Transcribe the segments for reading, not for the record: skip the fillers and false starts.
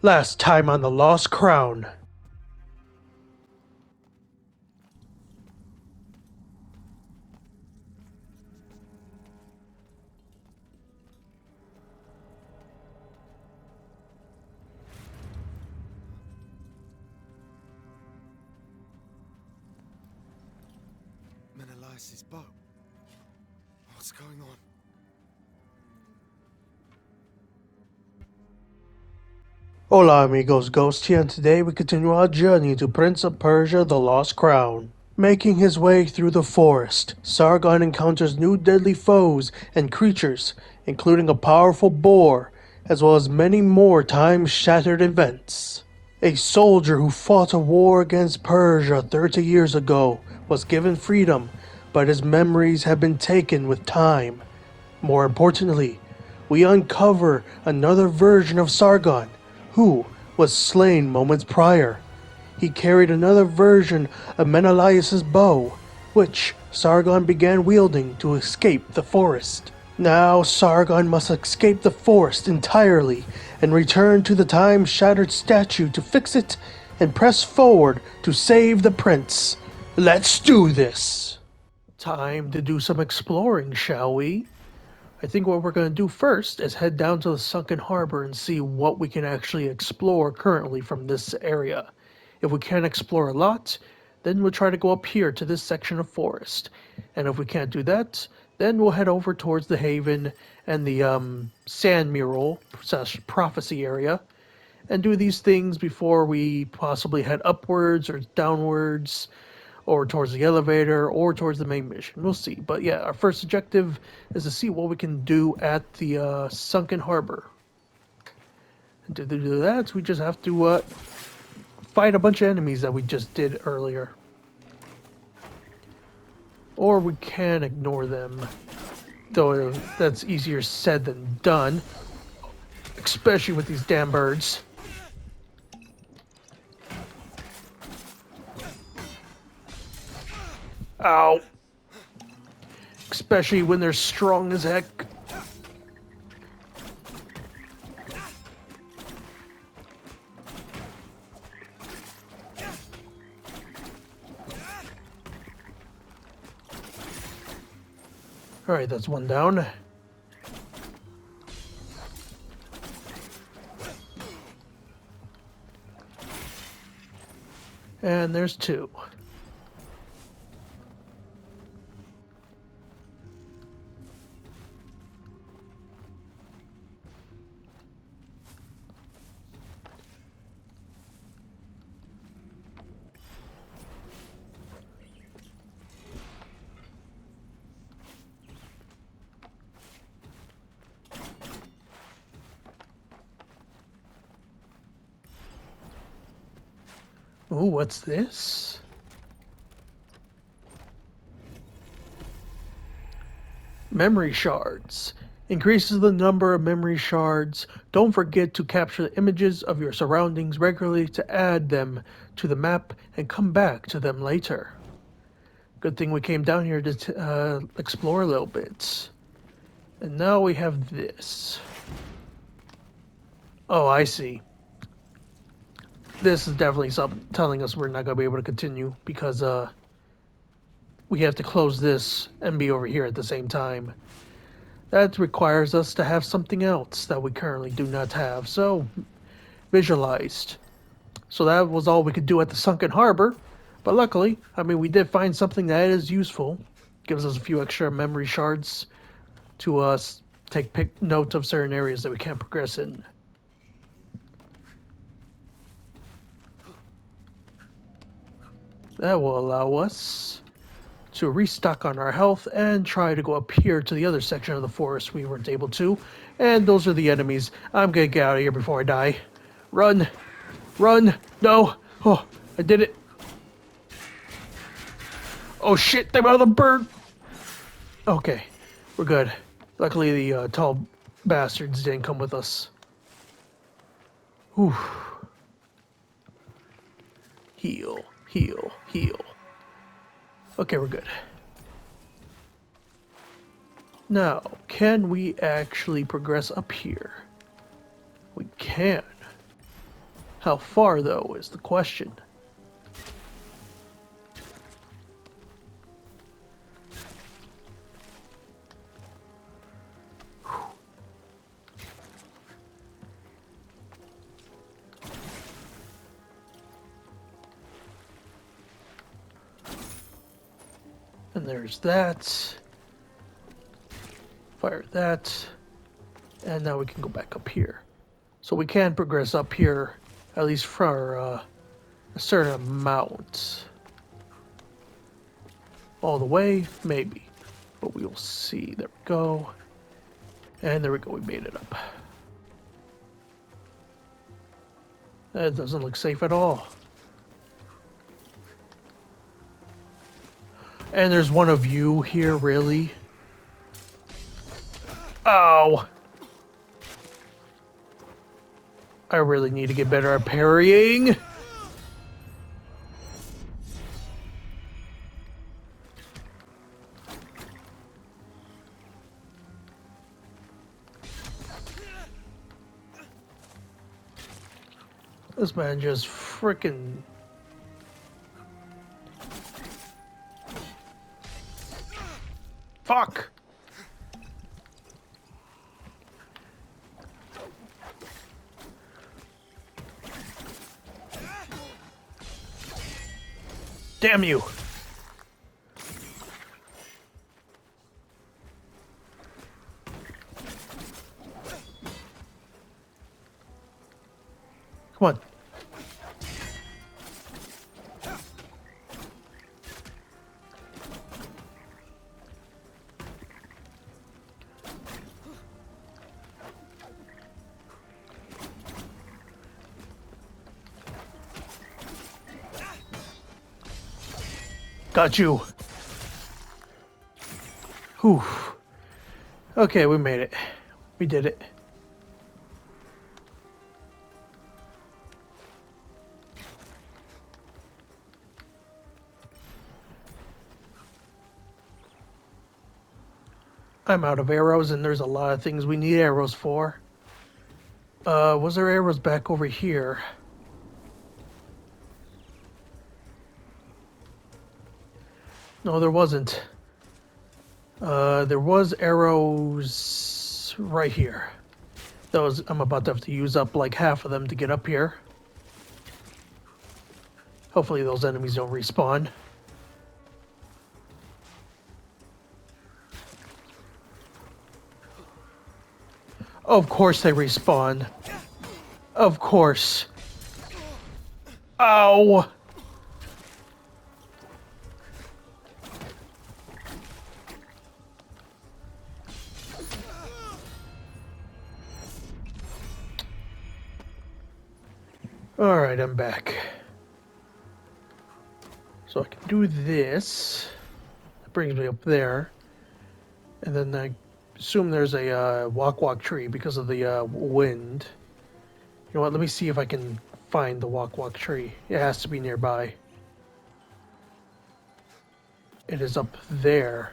Last time on the Lost Crown. Menolias' boat. What's going on? Hola amigos, Ghost here, and today we continue our journey to Prince of Persia, the Lost Crown. Making his way through the forest, Sargon encounters new deadly foes and creatures, including a powerful boar, as well as many more time-shattered events. A soldier who fought a war against Persia 30 years ago was given freedom, but his memories have been taken with time. More importantly, we uncover another version of Sargon, who was slain moments prior. He carried another version of Menolias' bow, which Sargon began wielding to escape the forest. Now Sargon must escape the forest entirely and return to the time-shattered statue to fix it and press forward to save the prince. Let's do this! Time to do some exploring, shall we? I think what we're going to do first is head down to the Sunken Harbor and see what we can actually explore currently from this area. If we can't explore a lot, then we'll try to go up here to this section of forest. And if we can't do that, then we'll head over towards the Haven and the sand mural / prophecy area and do these things before we possibly head upwards or downwards or towards the elevator, or towards the main mission. We'll see. But yeah, our first objective is to see what we can do at the Sunken Harbor. And to do that, we just have to fight a bunch of enemies that we just did earlier. Or we can ignore them, though that's easier said than done, especially with these damn birds. Ow. Especially when they're strong as heck. Alright, that's one down. And there's two. Ooh, what's this? Memory shards. Increases the number of memory shards. Don't forget to capture the images of your surroundings regularly to add them to the map and come back to them later. Good thing we came down here to explore a little bit. And now we have this. Oh, I see. This is definitely something telling us we're not going to be able to continue because we have to close this and be over here at the same time. That requires us to have something else that we currently do not have. So, visualized. So that was all we could do at the Sunken Harbor. But luckily, I mean, we did find something that is useful. Gives us a few extra memory shards to take note of certain areas that we can't progress in. That will allow us to restock on our health and try to go up here to the other section of the forest we weren't able to. And those are the enemies. I'm gonna get out of here before I die. Run! Run! No! Oh, I did it! Oh shit, they are the bird! Okay, we're good. Luckily the tall bastards didn't come with us. Whew. Heal, heal, heal. Okay, we're good. Now, can we actually progress up here? We can. How far, though, is the question. And there's that. Fire that. And now we can go back up here. So we can progress up here, at least for a certain amount. All the way? Maybe. But we'll see. There we go. And there we go. We made it up. That doesn't look safe at all. And there's one of you here, really? Ow! I really need to get better at parrying. This man just frickin' fuck! Damn you! Come on. Got you. Whew. Okay, we made it. We did it. I'm out of arrows, and there's a lot of things we need arrows for. Was there arrows back over here? No, there wasn't. There was arrows right here. Those I'm about to have to use up like half of them to get up here. Hopefully those enemies don't respawn. Of course they respawn. Of course. Ow! Alright, I'm back. So I can do this. That brings me up there. And then I assume there's a walk tree because of the wind. You know what, let me see if I can find the walk tree. It has to be nearby. It is up there.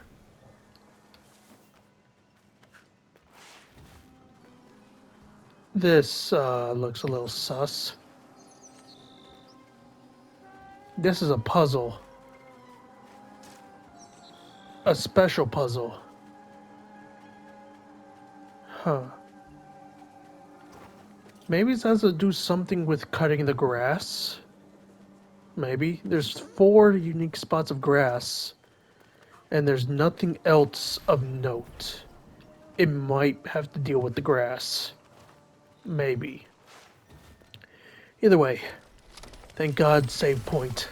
This looks a little sus. This is a puzzle. A special puzzle. Huh. Maybe it has to do something with cutting the grass. Maybe. There's 4 unique spots of grass. And there's nothing else of note. It might have to deal with the grass. Maybe. Either way. Thank God, save point.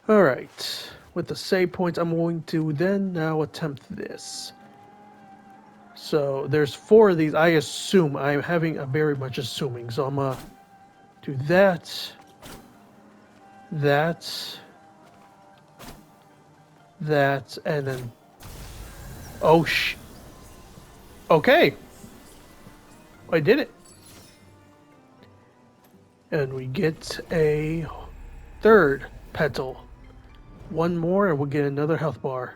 Alright. With the save points, I'm going to then now attempt this. So, there's 4 of these. I assume. I'm very much assuming. So, I'm gonna do that. That. That. And then... Oh, okay. I did it. And we get a 3rd petal. 1 more and we'll get another health bar.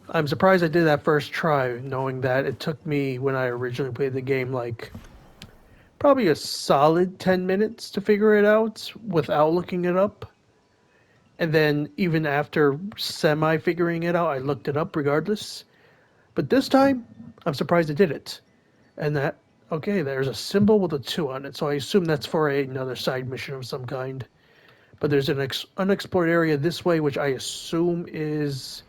I'm surprised I did that first try, knowing that it took me, when I originally played the game, like probably a solid 10 minutes to figure it out without looking it up. And then even after semi figuring it out, I looked it up regardless. But this time, I'm surprised I did it. And that, okay, there's a symbol with a 2 on it, so I assume that's for another side mission of some kind. But there's an unexplored area this way, which I assume is,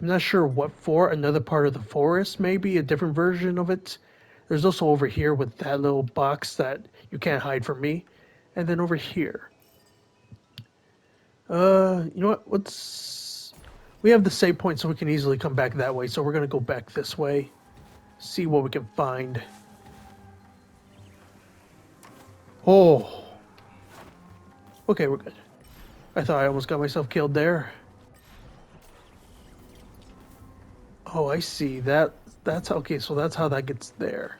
I'm not sure what for, another part of the forest, maybe, a different version of it. There's also over here with that little box that you can't hide from me. And then over here. You know what? We have the save point so we can easily come back that way, so we're gonna go back this way. See what we can find. Oh. Okay, we're good. I thought I almost got myself killed there. Oh, I see. That's okay, so that's how that gets there.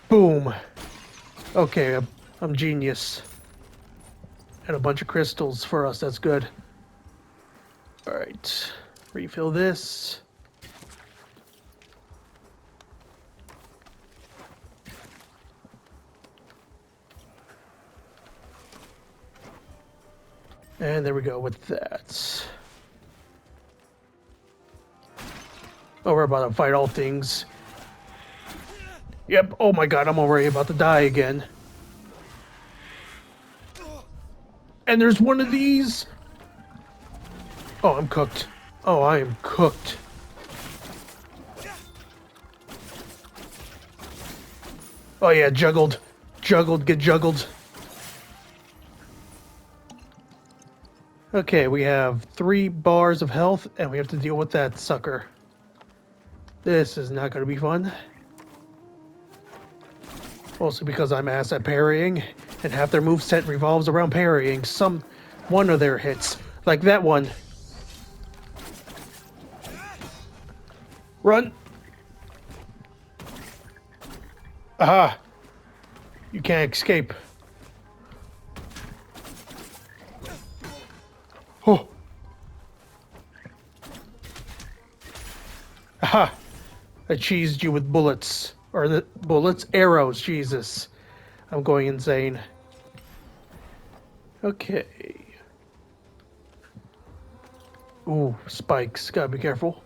Boom. Okay, I'm genius. And a bunch of crystals for us, that's good. Alright. Refill this. And there we go with that. Oh, we're about to fight all things. Yep, oh my god, I'm already about to die again. And there's one of these! Oh, I'm cooked. Oh, I am cooked. Oh yeah, juggled. Juggled, get juggled. Okay, we have 3 bars of health, and we have to deal with that sucker. This is not going to be fun. Mostly because I'm ass at parrying, and half their moveset revolves around parrying one of their hits. Like that one. Run! Aha! You can't escape. Oh! Aha! I cheesed you with bullets. Or the bullets? Arrows, Jesus. I'm going insane. Okay. Ooh, spikes. Gotta be careful.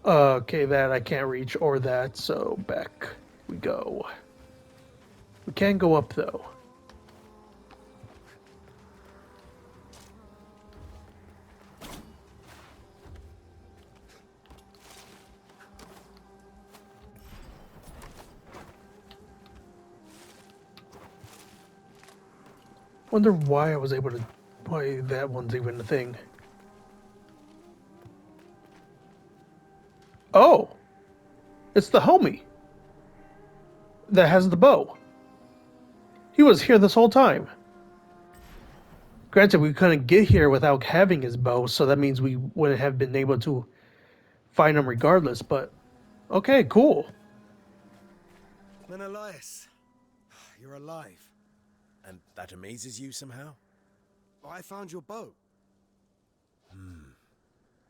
Okay, that I can't reach, or that, so back we go. We can go up, though. Wonder why I was able to... why that one's even a thing. Oh! It's the homie that has the bow. He was here this whole time. Granted, we couldn't get here without having his bow, so that means we wouldn't have been able to find him regardless, but... okay, cool. Menolias, you're alive. And that amazes you somehow? I found your bow.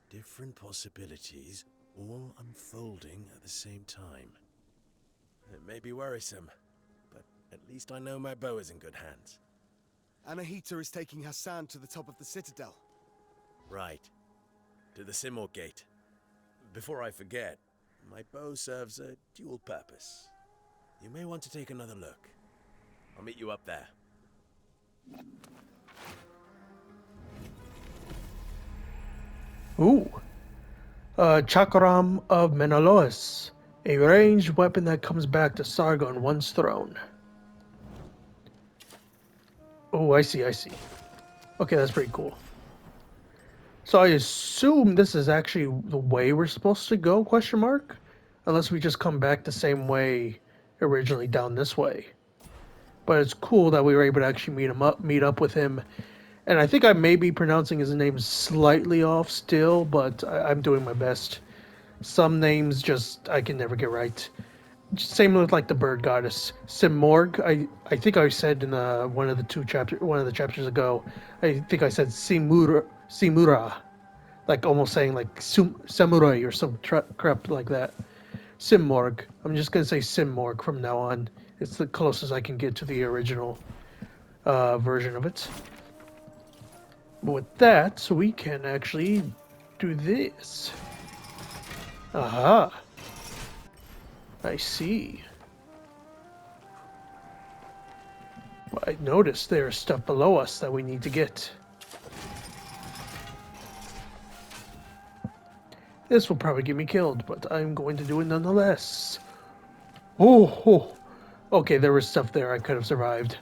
Different possibilities, all unfolding at the same time. It may be worrisome, but at least I know my bow is in good hands. Anahita is taking Hassan to the top of the citadel. Right. To the Simor Gate. Before I forget, my bow serves a dual purpose. You may want to take another look. I'll meet you up there. Ooh. Chakram of Menolias. A ranged weapon that comes back to Sargon once thrown. Oh, I see. Okay, that's pretty cool. So I assume this is actually the way we're supposed to go, question mark? Unless we just come back the same way originally down this way. But it's cool that we were able to actually meet up with him. And I think I may be pronouncing his name slightly off still, but I'm doing my best. Some names just I can never get right. Same with like the bird goddess Simorg. I think I said in one of the chapters ago. I think I said Simura, like almost saying like samurai or some crap like that. Simmorg. I'm just gonna say Simmorg from now on. It's the closest I can get to the original version of it. But with that, we can actually do this. Aha. I see. I noticed there's stuff below us that we need to get. This will probably get me killed, but I'm going to do it nonetheless. Oh. Okay, there was stuff there I could have survived.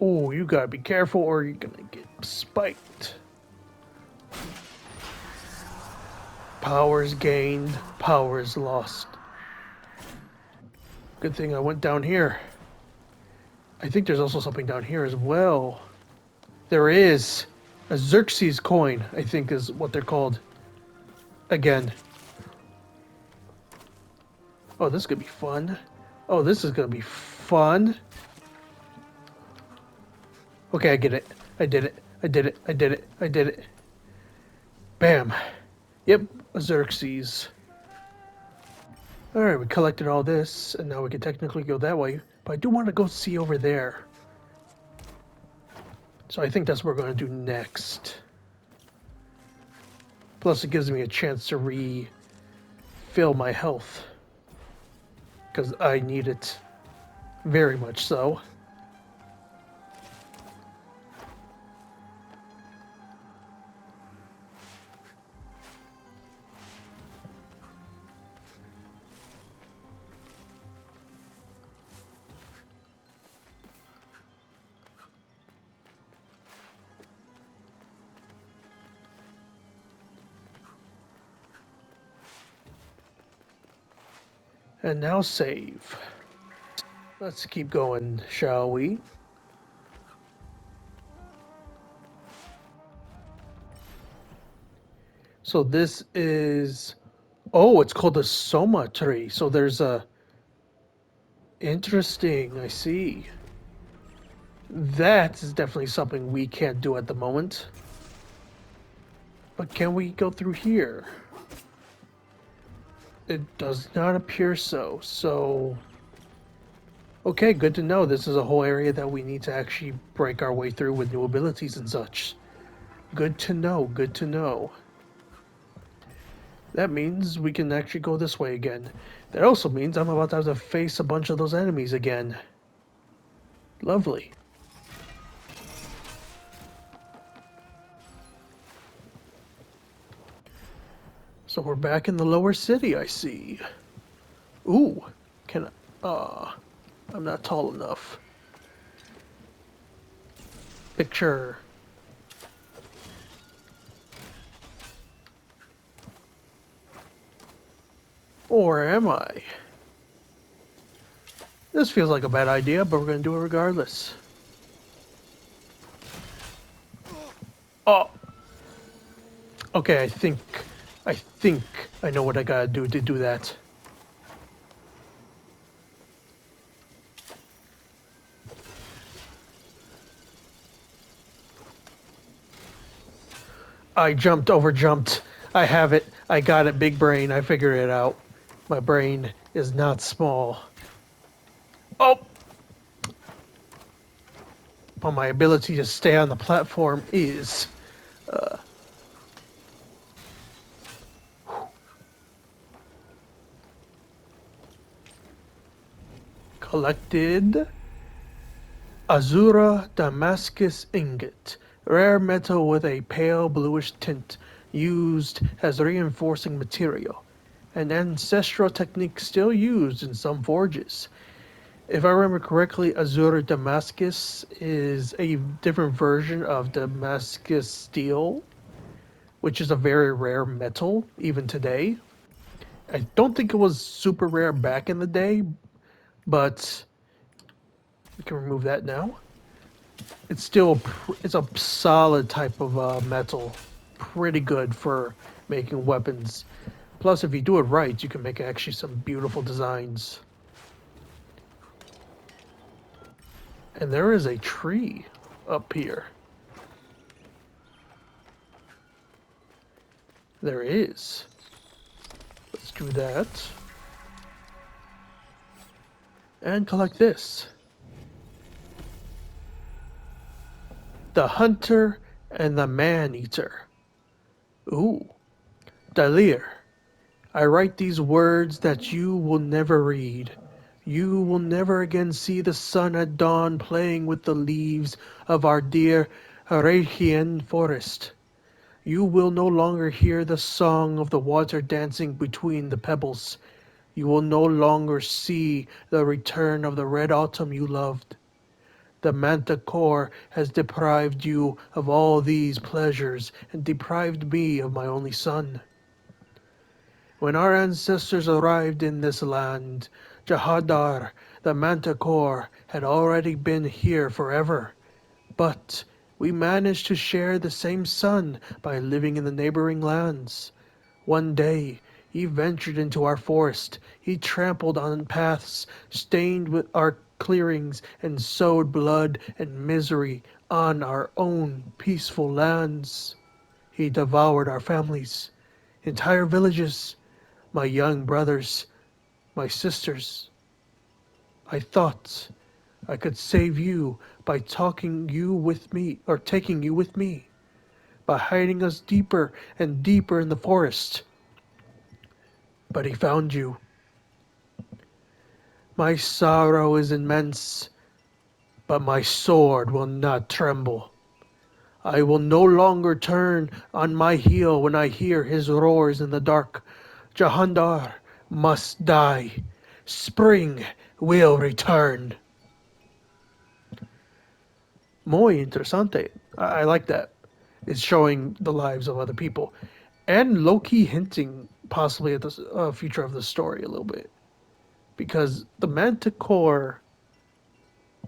Oh, you gotta be careful or you're gonna get spiked. Powers gained, powers lost. Good thing I went down here. I think there's also something down here as well. There is. A Xerxes coin, I think is what they're called. Again. Oh, this is gonna be fun. Oh, this is gonna be fun. Okay, I get it. I did it. I did it. I did it. I did it. Bam. Yep, a Xerxes. Alright, we collected all this, and now we can technically go that way. But I do want to go see over there. So I think that's what we're going to do next. Plus it gives me a chance to refill my health. Because I need it. Very much so. And now save. Let's keep going, shall we? So this is... Oh, it's called the Soma tree. So there's a... Interesting, I see. That is definitely something we can't do at the moment. But can we go through here? It does not appear so. So... Okay, good to know. This is a whole area that we need to actually break our way through with new abilities and such. Good to know, good to know. That means we can actually go this way again. That also means I'm about to have to face a bunch of those enemies again. Lovely. So we're back in the lower city, I see. Ooh, can I... I'm not tall enough. Picture. Or am I? This feels like a bad idea, but we're gonna do it regardless. Oh! Okay, I think I know what I gotta do to do that. I over jumped. I have it. I got it, big brain. I figured it out. My brain is not small. Oh! But my ability to stay on the platform is... Collected... Azura Damascus ingot. Rare metal with a pale bluish tint, used as reinforcing material. An ancestral technique still used in some forges. If I remember correctly, Azure Damascus is a different version of Damascus steel, which is a very rare metal, even today. I don't think it was super rare back in the day, but we can remove that now. it's still it's a solid type of metal, pretty good for making weapons. Plus, if you do it right, you can make actually some beautiful designs. And there is a tree up here. There is. Let's do that. And collect this. The Hunter and the Man-Eater. Ooh. Dalir. I write these words that you will never read. You will never again see the sun at dawn playing with the leaves of our dear Hyrcanian Forest. You will no longer hear the song of the water dancing between the pebbles. You will no longer see the return of the red autumn you loved. The manticore has deprived you of all these pleasures and deprived me of my only son. When our ancestors arrived in this land, Jahadar, the manticore, had already been here forever. But we managed to share the same sun by living in the neighboring lands. One day, he ventured into our forest. He trampled on paths stained with our clearings and sowed blood and misery on our own peaceful lands. He devoured our families, entire villages, my young brothers, my sisters. I thought I could save you by taking you with me, by hiding us deeper and deeper in the forest. But he found you. My sorrow is immense, but my sword will not tremble. I will no longer turn on my heel when I hear his roars in the dark. Jahandar must die. Spring will return. Muy interesante. I like that. It's showing the lives of other people. And low-key hinting possibly at the future of the story a little bit. Because the Manticore,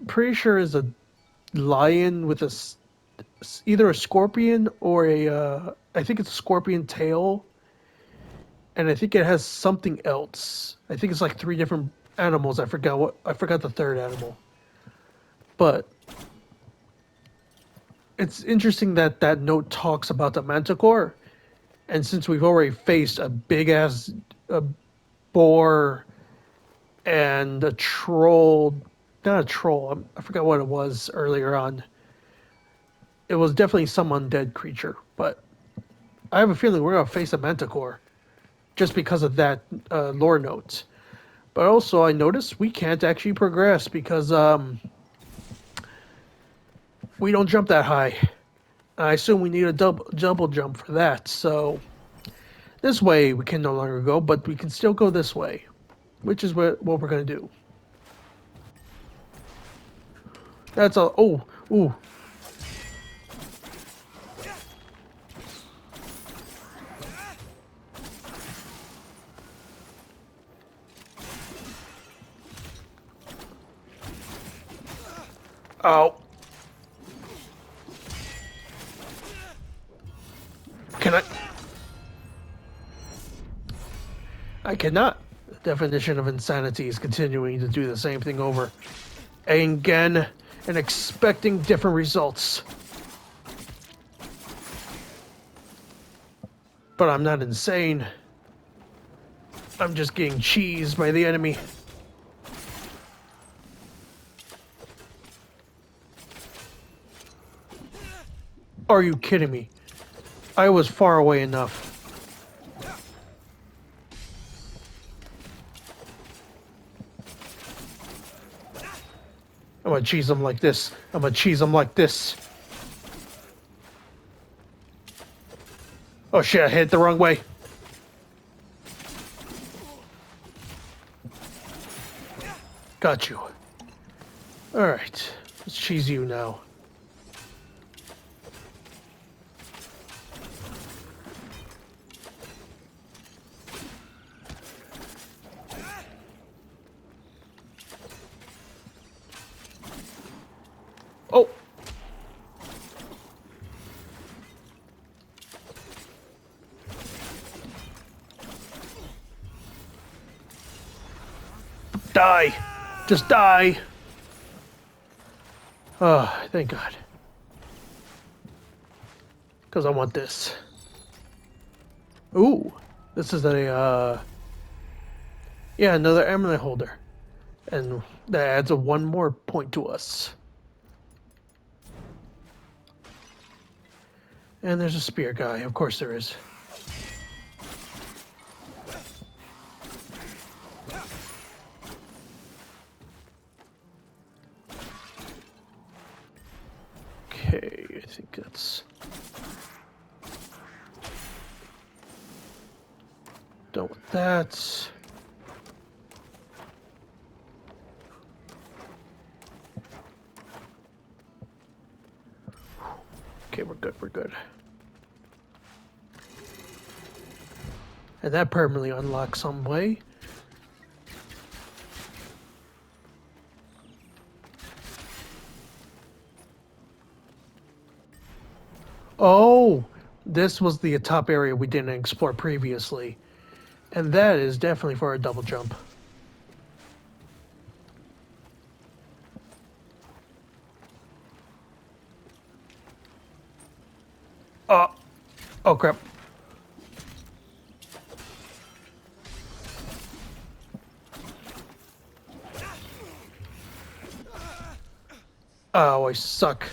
pretty sure is a lion with either a scorpion or I think it's a scorpion tail, and I think it has something else. I think it's like three different animals. I forgot the third animal, but it's interesting that that note talks about the Manticore, and since we've already faced a big ass boar and a troll, not a troll, I forgot what it was earlier on. It was definitely some undead creature, but I have a feeling we're gonna face a Manticore just because of that lore note. But also, I noticed we can't actually progress because we don't jump that high. I assume we need a double jump for that. So this way we can no longer go, but we can still go this way, which is what we're gonna do. That's a ooh. Oh. Can I? I cannot. The definition of insanity is continuing to do the same thing over again and expecting different results. But I'm not insane. I'm just getting cheesed by the enemy. Are you kidding me? I was far away enough. I'm gonna cheese him like this. I'm gonna cheese him like this. Oh shit, I hit the wrong way. Got you. Alright, let's cheese you now. Oh, Die! Just die! Oh, thank God. Because I want this. Ooh, this is a, yeah, another amulet holder. And that adds a one more point to us. And there's a spear guy, of course there is. Okay, I think that's done with that. Okay, we're good, we're good. And that permanently unlocks some way. Oh, this was the top area we didn't explore previously. And that is definitely for a double jump. Oh crap. Oh, I suck.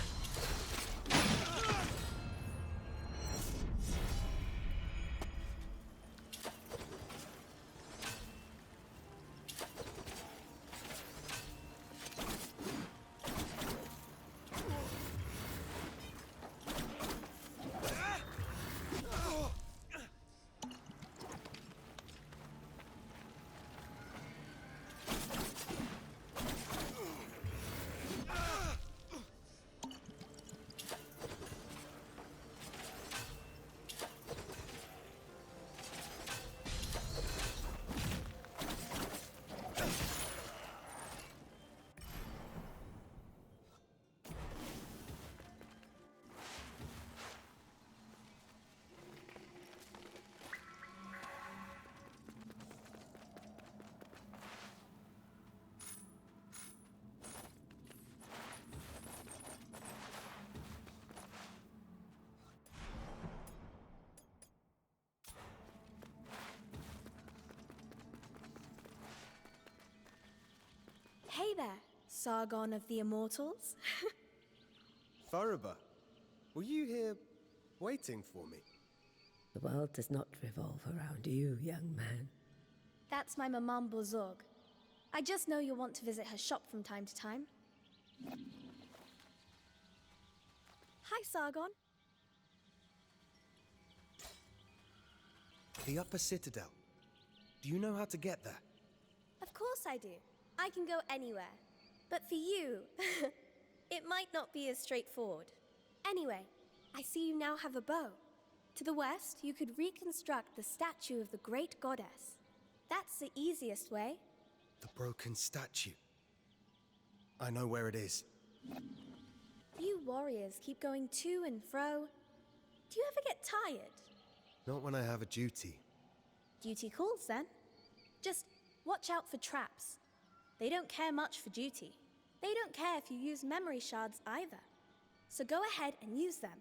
Hey there, Sargon of the Immortals. Faraba, were you here waiting for me? The world does not revolve around you, young man. That's my Maman Bozorg. I just know you'll want to visit her shop from time to time. Hi, Sargon. The upper citadel. Do you know how to get there? Of course I do. I can go anywhere. But for you, it might not be as straightforward. Anyway, I see you now have a bow. To the west, you could reconstruct the statue of the great goddess. That's the easiest way. The broken statue. I know where it is. You warriors keep going to and fro. Do you ever get tired? Not when I have a duty. Duty calls then. Just watch out for traps. They don't care much for duty. They don't care if you use memory shards either. So go ahead and use them.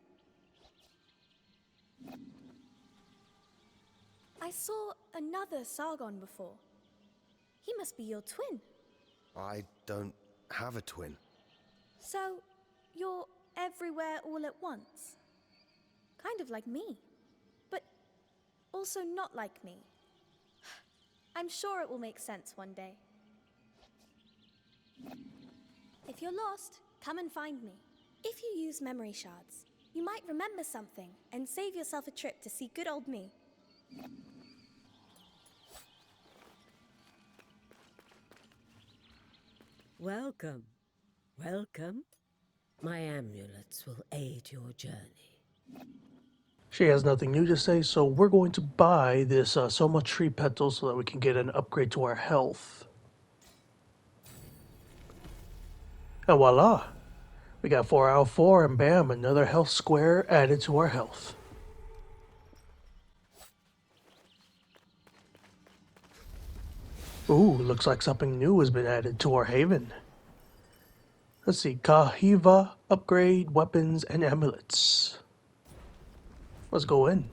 I saw another Sargon before. He must be your twin. I don't have a twin. So, you're everywhere all at once. Kind of like me. But also not like me. I'm sure it will make sense one day. If you're lost, come and find me. If you use memory shards, you might remember something and save yourself a trip to see good old me. Welcome. Welcome. My amulets will aid your journey. She has nothing new to say, so we're going to buy this Soma tree petal so that we can get an upgrade to our health. And voila! We got 4 out of 4, and bam, another health square added to our health. Ooh, looks like something new has been added to our haven. Let's see, Kaheva, upgrade, weapons, and amulets. Let's go in.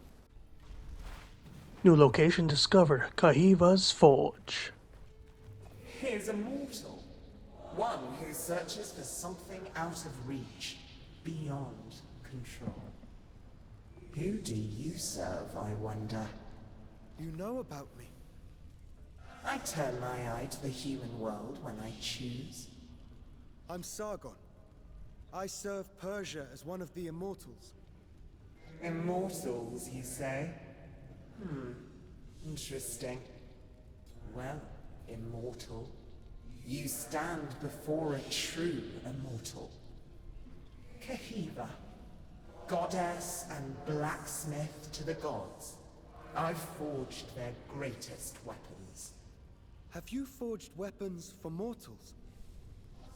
New location discovered, Kaheva's Forge. Here's a mortal. One who searches for something out of reach, beyond control. Who do you serve, I wonder? You know about me. I turn my eye to the human world when I choose. I'm Sargon. I serve Persia as one of the immortals. Immortals, you say? Interesting. Well, immortal, you stand before a true immortal. Kaheva, goddess and blacksmith to the gods. I've forged their greatest weapons. Have you forged weapons for mortals?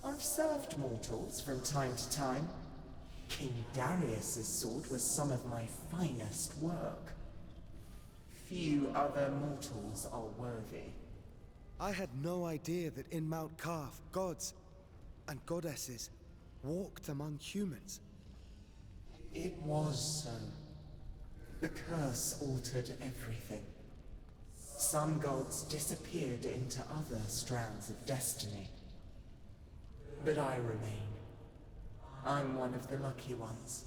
I've served mortals from time to time. King Darius's sword was some of my finest work. Few other mortals are worthy. I had no idea that in Mount Kaf, gods and goddesses walked among humans. It was so. The curse altered everything. Some gods disappeared into other strands of destiny. But I remain. I'm one of the lucky ones.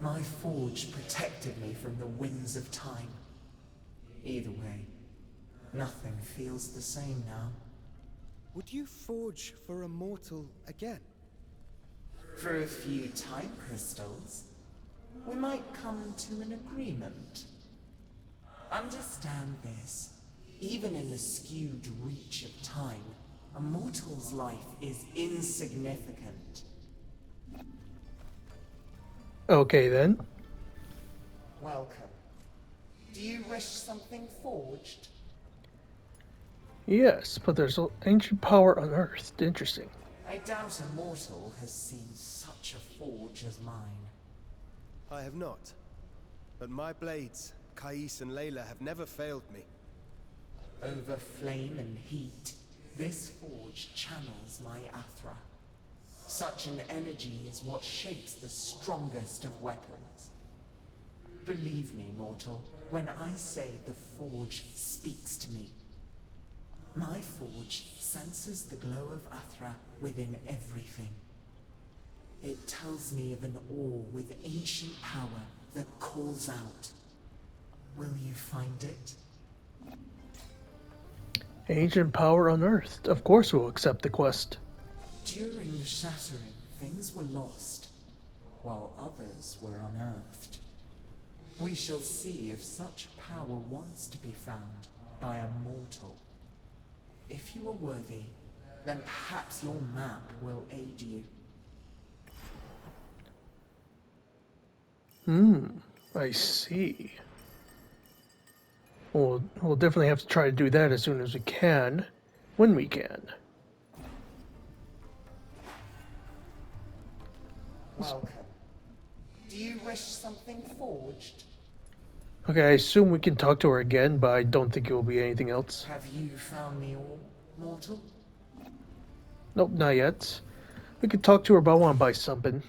My forge protected me from the winds of time. Either way, nothing feels the same now. Would you forge for a mortal again? For a few time crystals, we might come to an agreement. Understand this. Even in the skewed reach of time, a mortal's life is insignificant. Okay then. Welcome. Do you wish something forged? Yes, but there's ancient power unearthed. Interesting. I doubt a mortal has seen such a forge as mine. I have not. But my blades, Kais and Layla, have never failed me. Over flame and heat, this forge channels my Athra. Such an energy is what shapes the strongest of weapons. Believe me, mortal, when I say the forge speaks to me. My forge senses the glow of Athra within everything. It tells me of an ore with ancient power that calls out. Will you find it? Ancient power unearthed. Of course we'll accept the quest. During the shattering, things were lost, while others were unearthed. We shall see if such power wants to be found by a mortal. If you are worthy, then perhaps your map will aid you. I see. We'll definitely have to try to do that as soon as we can. When we can. Welcome. Do you wish something forged? Okay, I assume we can talk to her again, but I don't think it will be anything else. Have you found the ore, mortal? Nope, not yet. We could talk to her, but I want to buy something.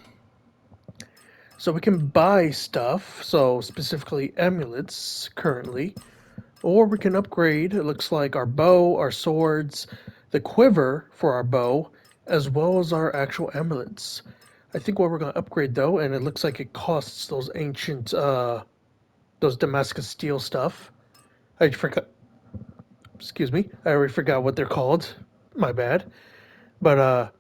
So we can buy stuff, so specifically amulets currently. Or we can upgrade, it looks like, our bow, our swords, the quiver for our bow, as well as our actual amulets. I think what we're going to upgrade, though, and it looks like it costs those ancient, those Damascus steel stuff. I forgot, excuse me, I already forgot what they're called. My bad. But,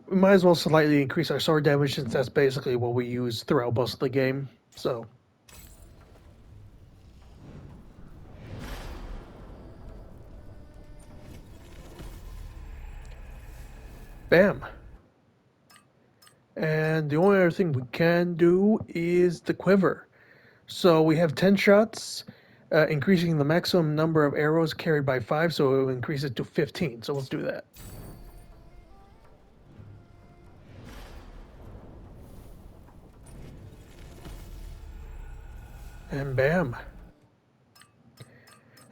we might as well slightly increase our sword damage since that's basically what we use throughout most of the game. So, bam. And the only other thing we can do is the quiver. So we have 10 shots, increasing the maximum number of arrows carried by 5, so it will increase it to 15. So let's do that. And bam.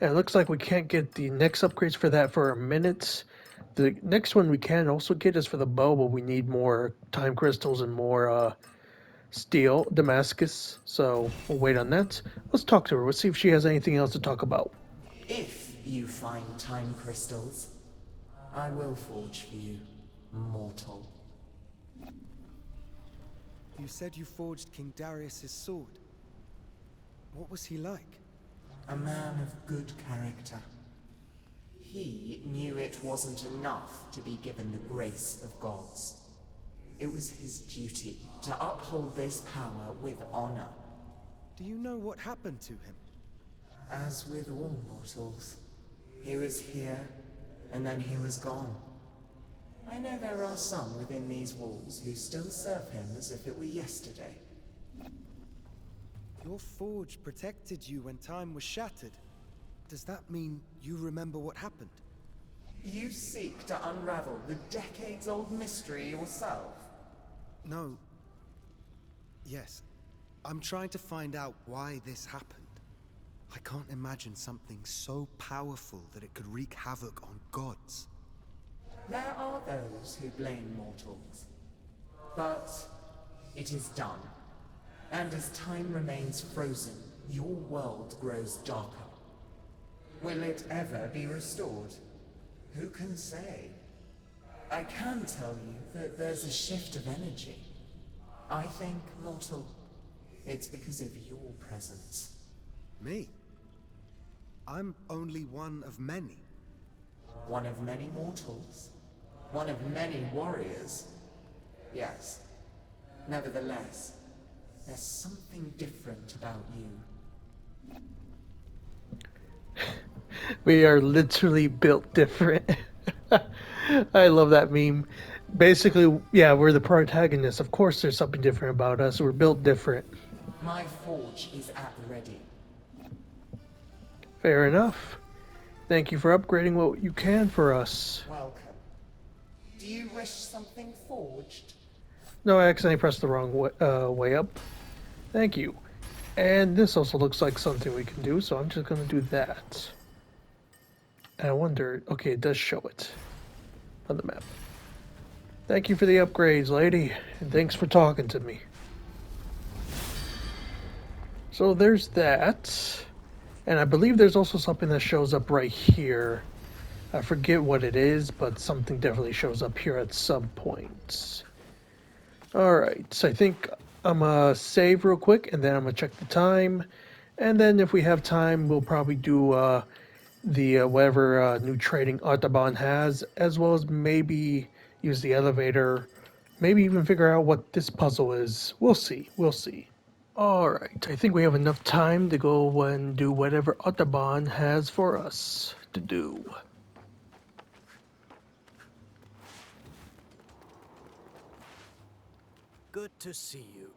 And it looks like we can't get the next upgrades for that for a minute. The next one we can also get is for the bow, but we need more time crystals and more steel, Damascus. So we'll wait on that. Let's talk to her. Let's see if she has anything else to talk about. If you find time crystals, I will forge for you, mortal. You said you forged King Darius's sword. What was he like? A man of good character. He knew it wasn't enough to be given the grace of gods. It was his duty to uphold this power with honor. Do you know what happened to him? As with all mortals, he was here, and then he was gone. I know there are some within these walls who still serve him as if it were yesterday. Your forge protected you when time was shattered. Does that mean you remember what happened? You seek to unravel the decades-old mystery yourself? No. Yes. I'm trying to find out why this happened. I can't imagine something so powerful that it could wreak havoc on gods. There are those who blame mortals. But it is done. And as time remains frozen, your world grows darker. Will it ever be restored? Who can say? I can tell you that there's a shift of energy. I think, mortal, it's because of your presence. Me? I'm only one of many. One of many mortals. One of many warriors. Yes. Nevertheless, there's something different about you. We are literally built different. I love that meme. Basically, yeah, we're the protagonists. Of course, there's something different about us. We're built different. My forge is at the ready. Fair enough. Thank you for upgrading what you can for us. Welcome. Do you wish something forged? No, I accidentally pressed the wrong way up. Thank you. And this also looks like something we can do, so I'm just going to do that. And I wonder... Okay, it does show it on the map. Thank you for the upgrades, lady. And thanks for talking to me. So there's that. And I believe there's also something that shows up right here. I forget what it is, but something definitely shows up here at some point. Alright, so I think I'm gonna save real quick, and then I'm gonna check the time. And then if we have time, we'll probably do the whatever new trading Artaban has, as well as maybe use the elevator. Maybe even figure out what this puzzle is. We'll see, we'll see. Alright, I think we have enough time to go and do whatever Artaban has for us to do. Good to see you.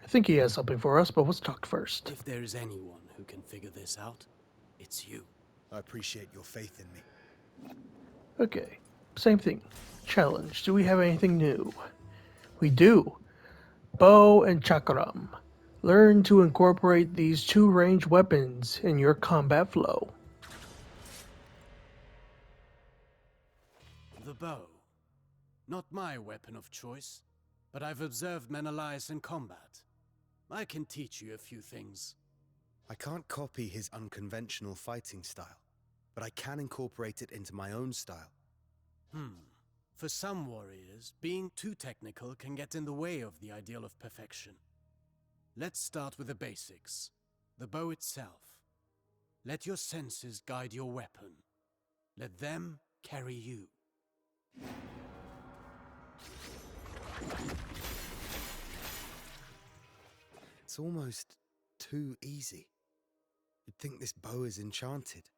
I think he has something for us, but let's talk first. If there is anyone who can figure this out, it's you. I appreciate your faith in me. Okay, same thing. Challenge. Do we have anything new? We do. Bow and chakram. Learn to incorporate these two ranged weapons in your combat flow. The bow. Not my weapon of choice, but I've observed Menolias in combat. I can teach you a few things. I can't copy his unconventional fighting style, but I can incorporate it into my own style. For some warriors, being too technical can get in the way of the ideal of perfection. Let's start with the basics. The bow itself. Let your senses guide your weapon. Let them carry you. It's almost too easy. You'd think this bow is enchanted.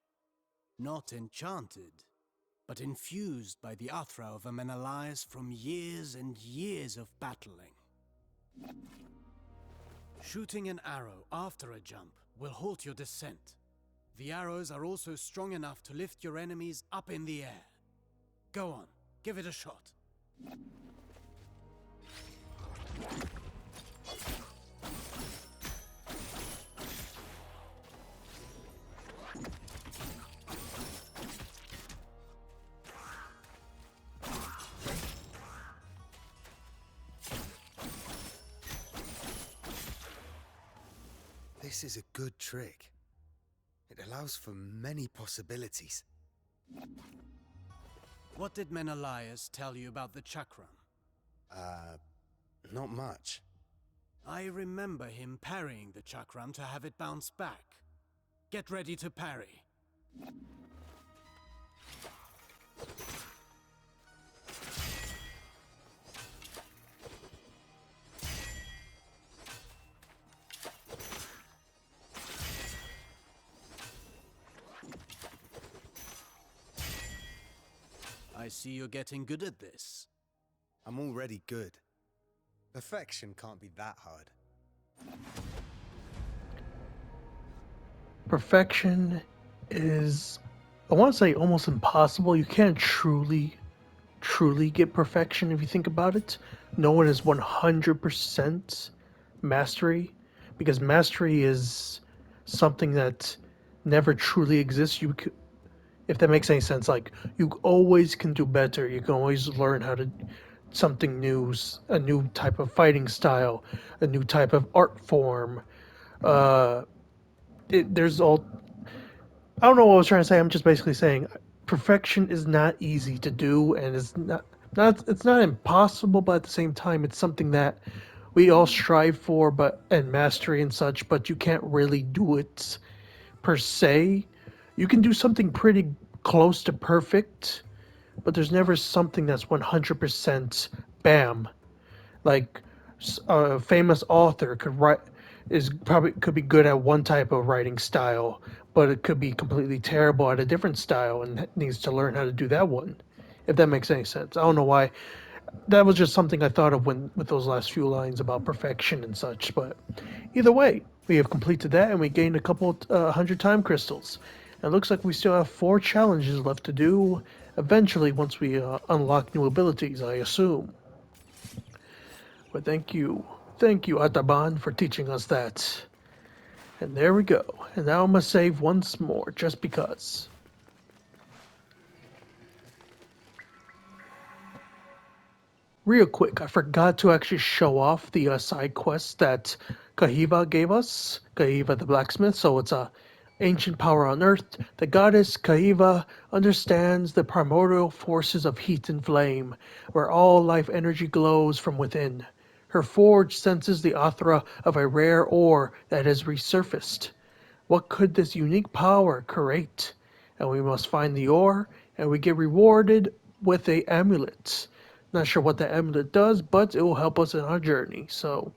Not enchanted, but infused by the Athra of a Menolias from years and years of battling. Shooting an arrow after a jump will halt your descent. The arrows are also strong enough to lift your enemies up in the air. Go on, give it a shot. This is a good trick. It allows for many possibilities. What did Menolias tell you about the chakram? Not much. I remember him parrying the chakram to have it bounce back. Get ready to parry. I see you're getting good at this. I'm already good. Perfection can't be that hard. Perfection is, I want to say, almost impossible. You can't truly get perfection if you think about it. No one is 100% mastery, because mastery is something that never truly exists. If that makes any sense, like, you always can do better. You can always learn how to something new, a new type of fighting style, a new type of art form. There's all, I don't know what I was trying to say. I'm just basically saying perfection is not easy to do, and it's not impossible, but at the same time, it's something that we all strive for, and mastery and such. But you can't really do it per se. You can do something pretty close to perfect, but there's never something that's 100% bam. Like, a famous author could be good at one type of writing style, but it could be completely terrible at a different style and needs to learn how to do that one. If that makes any sense. I don't know why. That was just something I thought of with those last few lines about perfection and such. But either way, we have completed that, and we gained a couple 100 time crystals. It looks like we still have 4 challenges left to do eventually once we unlock new abilities, I assume. But thank you, Artaban, for teaching us that. And there we go. And now I must save once more, just because. Real quick, I forgot to actually show off the side quest that Kaheva gave us. Kaheva the Blacksmith, so it's a ancient power on Earth. The goddess Kaheva understands the primordial forces of heat and flame, where all life energy glows from within. Her forge senses the aura of a rare ore that has resurfaced. What could this unique power create? And we must find the ore, and we get rewarded with a amulet. Not sure what the amulet does, but it will help us in our journey. So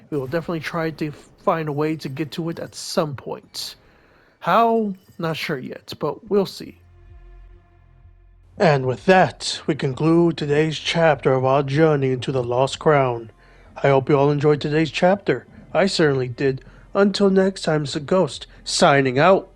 we will definitely try to find a way to get to it at some point. How? Not sure yet, but we'll see. And with that, we conclude today's chapter of our journey into the Lost Crown. I hope you all enjoyed today's chapter. I certainly did. Until next time, it's a Ghost, signing out.